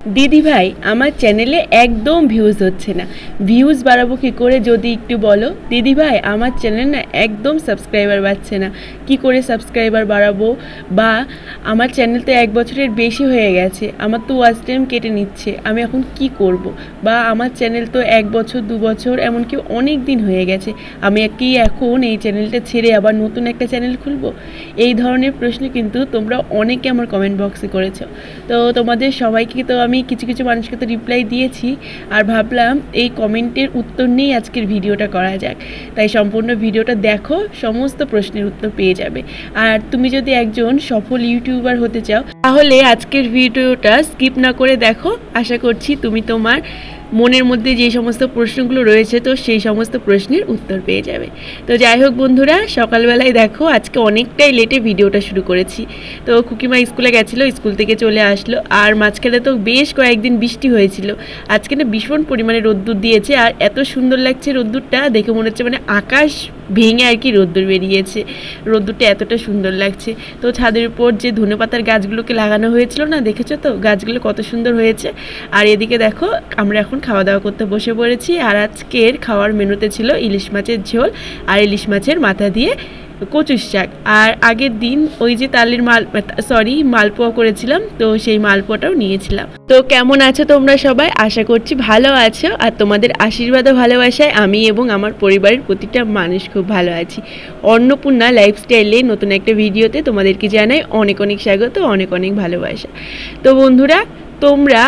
দিদি ভাই আমার চ্যানেলে একদম ভিউজ হচ্ছে না, ভিউজ বাড়াবো কী করে যদি একটু বলো। দিদি ভাই আমার চ্যানেল না একদম সাবস্ক্রাইবার বাড়ছে না, কি করে সাবস্ক্রাইবার বাড়াবো? বা আমার চ্যানেল তো 1 বছরের বেশি হয়ে গেছে, আমার তো ওয়াচ টাইম কেটে নিচ্ছে, আমি এখন কি করব? বা আমার চ্যানেল তো 1 বছর 2 বছর এমনকি অনেক দিন হয়ে গেছে, আমি কি এখন এই চ্যানেলটা ছেড়ে আবার নতুন একটা চ্যানেল খুলবো? এই ধরনের প্রশ্ন কিন্তু তোমরা অনেকে আমার কমেন্ট বক্সে করেছো। তো তোমাদের সবাইকে তো আমি কিছু কিছু মানুষকে তো রিপ্লাই দিয়েছি, আর ভাবলাম এই কমেন্টের উত্তর নিয়েই আজকের ভিডিওটা করা যাক। তাই সম্পূর্ণ ভিডিওটা দেখো, সমস্ত প্রশ্নের উত্তর পেয়ে যাবে। আর তুমি যদি একজন সফল ইউটিউবার হতে চাও তাহলে আজকের ভিডিওটা স্কিপ না করে দেখো। আশা করছি তুমি তোমার মনের মধ্যে যে সমস্ত প্রশ্নগুলো রয়েছে তো সেই সমস্ত প্রশ্নের উত্তর পেয়ে যাবে। তো যাই হোক বন্ধুরা, সকালবেলায় দেখো আজকে অনেকটাই লেটে ভিডিওটা শুরু করেছি। তো খুকিমা স্কুলে গেছিলো, স্কুল থেকে চলে আসলো, আর মাঝখানে তো বেশ কয়েকদিন বৃষ্টি হয়েছিল। আজকে না ভীষণ পরিমাণে রোদ্দুর দিয়েছে, আর এত সুন্দর লাগছে রোদ্দুরটা দেখে, মনে হচ্ছে মানে আকাশ ভেঙে আর কি রোদ্দুর বেরিয়েছে। রোদ্দুরটা এতটা সুন্দর লাগছে। তো ছাদের উপর যে ধনেপাতার গাছগুলোকে লাগানো হয়েছিল না, দেখেছো তো গাছগুলো কত সুন্দর হয়েছে। আর এদিকে দেখো আমরা এখন খাওয়া দাওয়া করতে বসে পড়েছি। আর আজকের খাওয়ার মেনুতে ছিল ইলিশ মাছের ঝোল আর ইলিশ মাছের মাথা দিয়ে কচুর শাক। আর আগের দিন ওই যে তালের মালপোয়া করেছিলাম, তো সেই মালপোয়াটাও নিয়েছিলাম। তো কেমন আছো তোমরা সবাই? আশা করছি ভালো আছো, আর তোমাদের আশীর্বাদ ও ভালোবাসায় আমি এবং আমার পরিবারের প্রতিটা মানুষ খুব ভালো আছি। অন্নপূর্ণা লাইফস্টাইলে নতুন একটা ভিডিওতে তোমাদেরকে জানাই অনেক অনেক স্বাগত, অনেক অনেক ভালোবাসা। তো বন্ধুরা, তোমরা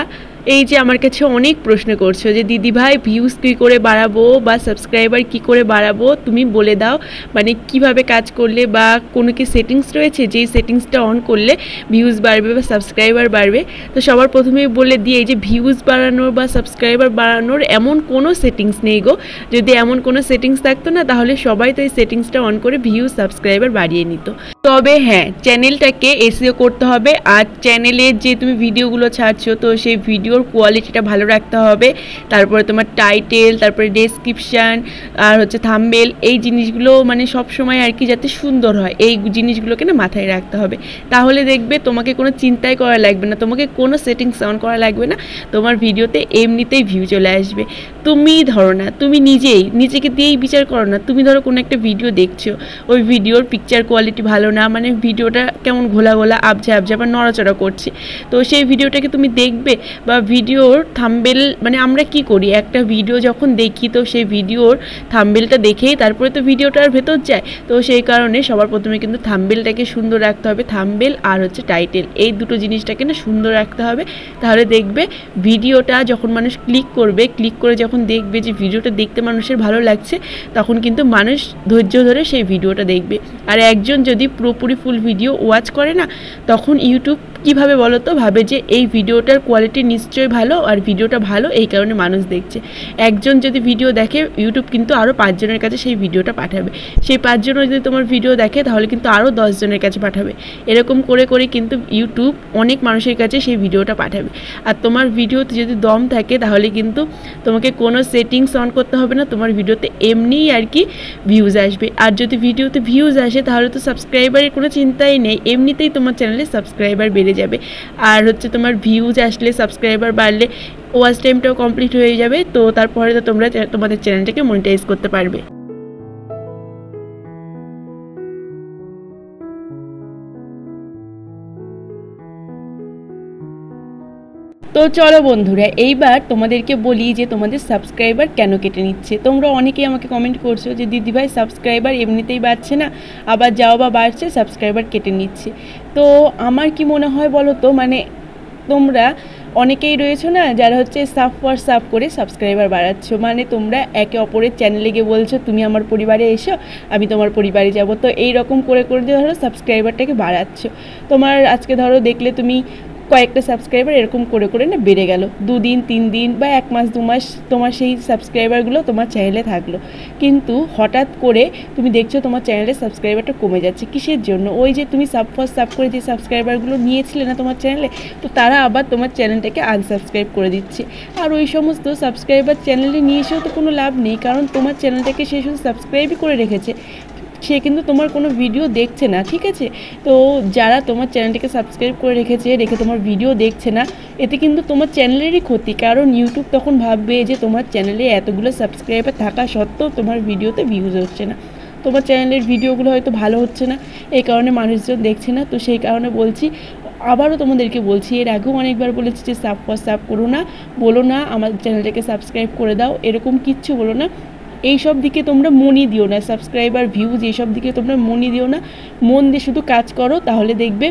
এই যে আমার কাছে অনেক প্রশ্ন করছো যে দিদি ভাই ভিউজ কী করে বাড়াবো বা সাবস্ক্রাইবার কি করে বাড়াবো, তুমি বলে দাও। মানে কিভাবে কাজ করলে বা কোনো কি সেটিংস রয়েছে যেই সেটিংসটা অন করলে ভিউজ বাড়বে বা সাবস্ক্রাইবার বাড়বে? তো সবার প্রথমেই বলে দিয়ে এই যে ভিউজ বাড়ানোর বা সাবস্ক্রাইবার বাড়ানোর এমন কোনো সেটিংস নেই গো। যদি এমন কোনো সেটিংস থাকতো না তাহলে সবাই তো এই সেটিংসটা অন করে ভিউজ সাবস্ক্রাইবার বাড়িয়ে নিত। তবে হ্যাঁ, চ্যানেলটাকে এসইও করতে হবে, আর চ্যানেলের যে তুমি ভিডিওগুলো ছাড়ছো তো সেই ভিডিওর কোয়ালিটিটা ভালো রাখতে হবে। তারপরে তোমার টাইটেল, তারপরে ডেসক্রিপশান, আর হচ্ছে থাম্বনেল, এই জিনিসগুলো মানে সবসময় আর কি যাতে সুন্দর হয়, এই জিনিসগুলোকে না মাথায় রাখতে হবে। তাহলে দেখবে তোমাকে কোনো চিন্তাই করা লাগবে না, তোমাকে কোনো সেটিংস অন করা লাগবে না, তোমার ভিডিওতে এমনিতেই ভিউ চলে আসবে। তুমি ধরো না, তুমি নিজেকে দিয়েই বিচার করো না। তুমি ধরো কোনো একটা ভিডিও দেখছো, ওই ভিডিওর পিকচার কোয়ালিটি ভালো না, মানে ভিডিওটা কেমন ঘোলা ঘোলা আবঝা বা নড়াচড়া করছে, তো সেই ভিডিওটাকে তুমি দেখবে? বা ভিডিওর থাম্বনেল, মানে আমরা কি করি, একটা ভিডিও যখন দেখি তো সেই ভিডিওর থাম্বনেলটা দেখেই তারপরে তো ভিডিওটার ভেতর যায়। তো সেই কারণে সবার প্রথমে কিন্তু থাম্বনেলটাকে সুন্দর রাখতে হবে। থাম্বনেল আর হচ্ছে টাইটেল, এই দুটো জিনিসটাকে না সুন্দর রাখতে হবে। তাহলে দেখবে ভিডিওটা যখন মানুষ ক্লিক করে যখন দেখবে যে ভিডিওটা দেখতে মানুষের ভালো লাগছে, তখন কিন্তু মানুষ ধৈর্য ধরে সেই ভিডিওটা দেখবে। আর একজন যদি পুরোপুরি ফুল ভিডিও ওয়াচ করে না, তখন ইউটিউব কীভাবে বলো তো ভাবে যে এই ভিডিওটার কোয়ালিটি নিশ্চয়ই ভালো, আর ভিডিওটা ভালো এই কারণে মানুষ দেখছে। একজন যদি ভিডিও দেখে, ইউটিউব কিন্তু আরও 5 জনের কাছে সেই ভিডিওটা পাঠাবে। সেই 5 জনও যদি তোমার ভিডিও দেখে তাহলে কিন্তু আরও 10 জনের কাছে পাঠাবে। এরকম করে করে কিন্তু ইউটিউব অনেক মানুষের কাছে সেই ভিডিওটা পাঠাবে। আর তোমার ভিডিওতে যদি দম থাকে তাহলে কিন্তু তোমাকে কোনো সেটিংস অন করতে হবে না, তোমার ভিডিওতে এমনিই আর কি ভিউজ আসবে। আর যদি ভিডিওতে ভিউজ আসে তাহলে তো সাবস্ক্রাইবারের কোনো চিন্তাই নেই, এমনিতেই তোমার চ্যানেলে সাবস্ক্রাইবার বেড়ে যাবে। আর হচ্ছে তোমার ভিউজ আসলে, সাবস্ক্রাইবার বাড়লে ওয়াচ টাইমটাও কমপ্লিট হয়ে যাবে। তো তারপরে তো তোমরা তোমাদের চ্যানেলটাকে মনিটাইজ করতে পারবে। তো চলো বন্ধুরা, এইবার তোমাদেরকে বলি যে তোমাদের সাবস্ক্রাইবার কেন কেটে নিচ্ছে। তোমরা অনেকেই আমাকে কমেন্ট করছো যে দিদিভাই সাবস্ক্রাইবার এমনিতেই বাড়ছে না, আবার যাও বা বাড়ছে, সাবস্ক্রাইবার কেটে নিচ্ছে। তো আমার কি মনে হয় বলো তো, মানে তোমরা অনেকেই রয়েছো না যারা হচ্ছে সাব করে সাবস্ক্রাইবার বাড়াচ্ছ। মানে তোমরা একে অপরের চ্যানেলে গিয়ে বলছো তুমি আমার পরিবারে এসো, আমি তোমার পরিবারে যাব। তো এই রকম করে করে ধরো সাবস্ক্রাইবারটাকে বাড়াচ্ছ। তোমার আজকে ধরো দেখলে তুমি কয়েকটা সাবস্ক্রাইবার এরকম করে করে না বেড়ে গেল, 2 দিন 3 দিন বা 1 মাস 2 মাস তোমার সেই সাবস্ক্রাইবারগুলো তোমার চ্যানেলে থাকলো। কিন্তু হঠাৎ করে তুমি দেখছো তোমার চ্যানেলের সাবস্ক্রাইবারটা কমে যাচ্ছে। কিসের জন্য? ওই যে তুমি সাব করে যে সাবস্ক্রাইবারগুলো নিয়েছিলে না তোমার চ্যানেলে, তো তারা আবার তোমার চ্যানেলটাকে আনসাবস্ক্রাইব করে দিচ্ছে। আর ওই সমস্ত সাবস্ক্রাইবার চ্যানেলে নিয়ে এসেও তো কোনো লাভ নেই, কারণ তোমার চ্যানেলটাকে সে শুধু সাবস্ক্রাইবই করে রেখেছে, সে কিন্তু তোমার কোনো ভিডিও দেখছে না, ঠিক আছে? তো যারা তোমার চ্যানেলটিকে সাবস্ক্রাইব করে রেখে তোমার ভিডিও দেখছে না, এতে কিন্তু তোমার চ্যানেলেরই ক্ষতি। কারণ ইউটিউব তখন ভাববে যে তোমার চ্যানেলে এতগুলো সাবস্ক্রাইবার থাকা সত্ত্বেও তোমার ভিডিওতে ভিউজ হচ্ছে না, তোমার চ্যানেলের ভিডিওগুলো হয়তো ভালো হচ্ছে না, এই কারণে মানুষজন দেখছে না। তো সেই কারণে বলছি, আবারও তোমাদেরকে বলছি, এর আগেও অনেকবার বলেছি যে সাব করো না, বলো না আমার চ্যানেলটাকে সাবস্ক্রাইব করে দাও, এরকম কিচ্ছু বলো না। এইসব দিকে তোমরা মনই দিও না, সাবস্ক্রাইবার ভিউজ এইসব দিকে তোমরা মনই দিও না। মন দিয়ে শুধু কাজ করো, তাহলে দেখবে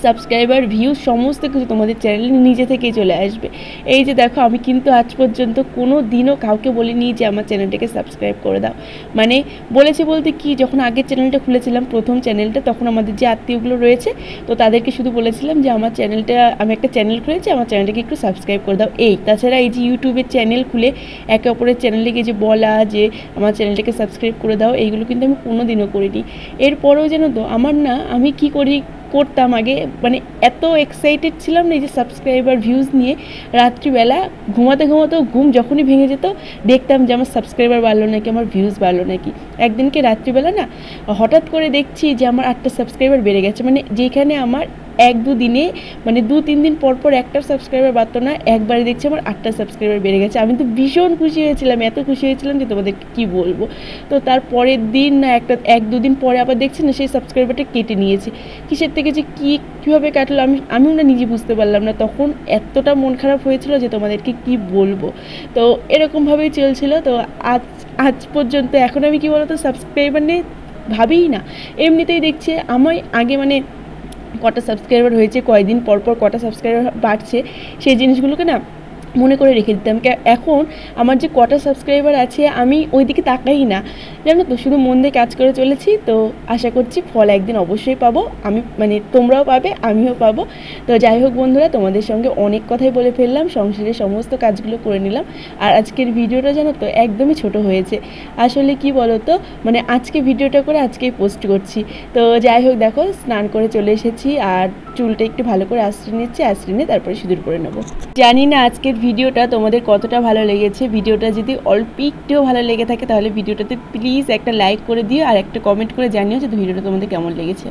সাবস্ক্রাইবার ভিউজ সমস্ত কিছু তোমাদের চ্যানেলে নিজে থেকেই চলে আসবে। এই যে দেখো, আমি কিন্তু আজ পর্যন্ত কোনো দিনও কাউকে বলিনি যে আমার চ্যানেলটাকে সাবস্ক্রাইব করে দাও। মানে বলেছি বলতে কি, যখন আগের চ্যানেলটা খুলেছিলাম, প্রথম চ্যানেলটা, তখন আমাদের যে আত্মীয়গুলো রয়েছে, তো তাদেরকে শুধু বলেছিলাম যে আমার চ্যানেলটা, আমি একটা চ্যানেল খুলেছি, আমার চ্যানেলটাকে একটু সাবস্ক্রাইব করে দাও। এই তাছাড়া এই যে ইউটিউবের চ্যানেল খুলে একে অপরের চ্যানেলে গিয়ে যে বলা যে আমার চ্যানেলটাকে সাবস্ক্রাইব করে দাও, এইগুলো কিন্তু আমি কোনো দিনও করিনি। এরপরেও যেন তো আমার না, আমি কি করতাম আগে, মানে এত এক্সাইটেড ছিলাম না এই যে সাবস্ক্রাইবার ভিউজ নিয়ে, রাত্রিবেলা ঘুমাতেও ঘুম যখনই ভেঙে যেত, দেখতাম যে আমার সাবস্ক্রাইবার বাড়লো নাকি, আমার ভিউজ বাড়লো নাকি। একদিনকে রাত্রিবেলা না হঠাৎ করে দেখছি যে আমার 8টা সাবস্ক্রাইবার বেড়ে গেছে। মানে যেখানে আমার 1-2 দিনে, মানে 2-3 দিন পর একটা সাবস্ক্রাইবার বাড়তো না, একবারে দেখছি আমার 8টা সাবস্ক্রাইবার বেড়ে গেছে। আমি তো ভীষণ খুশি হয়েছিলাম, এত খুশি হয়েছিলাম যে তোমাদেরকে কী বলবো। তো তার পরের দিন না, 1-2 দিন পরে আবার দেখছি না সেই সাবস্ক্রাইবারটা কেটে নিয়েছে। কিসের থেকে যে কীভাবে কাটলো আমিও না নিজে বুঝতে পারলাম না। তখন এতটা মন খারাপ হয়েছিল যে তোমাদেরকে কি বলবো। তো এরকমভাবেই চলছিল। তো আজ পর্যন্ত এখন আমি কি বলতো, সাবস্ক্রাইবার নিয়ে ভাবিই না, এমনিতেই দেখছি আমার আগে মানে কটা সাবস্ক্রাইবার হয়েছে, কয়দিন পর কটা সাবস্ক্রাইবার বাড়ছে, সেই জিনিসগুলোকে না মনে করে রেখে দিতাম। এখন আমার যে কটা সাবস্ক্রাইবার আছে আমি ওই দিকে তাকাই না, জানো তো, শুধু মন দিয়ে কাজ করে চলেছি। তো আশা করছি ফল একদিন অবশ্যই পাবো, আমি মানে তোমরাও পাবে, আমিও পাবো। তো যাই হোক বন্ধুরা, তোমাদের সঙ্গে অনেক কথাই বলে ফেললাম, সংসারের সমস্ত কাজগুলো করে নিলাম। আর আজকের ভিডিওটা জানো তো একদমই ছোট হয়েছে। আসলে কি বলো তো, মানে আজকে ভিডিওটা করে আজকেই পোস্ট করছি। তো যাই হোক, দেখো স্নান করে চলে এসেছি, আর চুলটা একটু ভালো করে আঁচড়ে নিচ্ছি, আঁচড়ে নিয়ে তারপরে সিঁদুর করে নেবো। জানি না আজকের ভিডিওটা তোমাদের কতটা ভালো লেগেছে। ভিডিওটা যদি অল্প একটুও ভালো লেগে থাকে তাহলে ভিডিওটাতে প্লিজ একটা লাইক করে দিও, আর একটা কমেন্ট করে জানিও যে ভিডিওটা তোমাদের কেমন লেগেছে।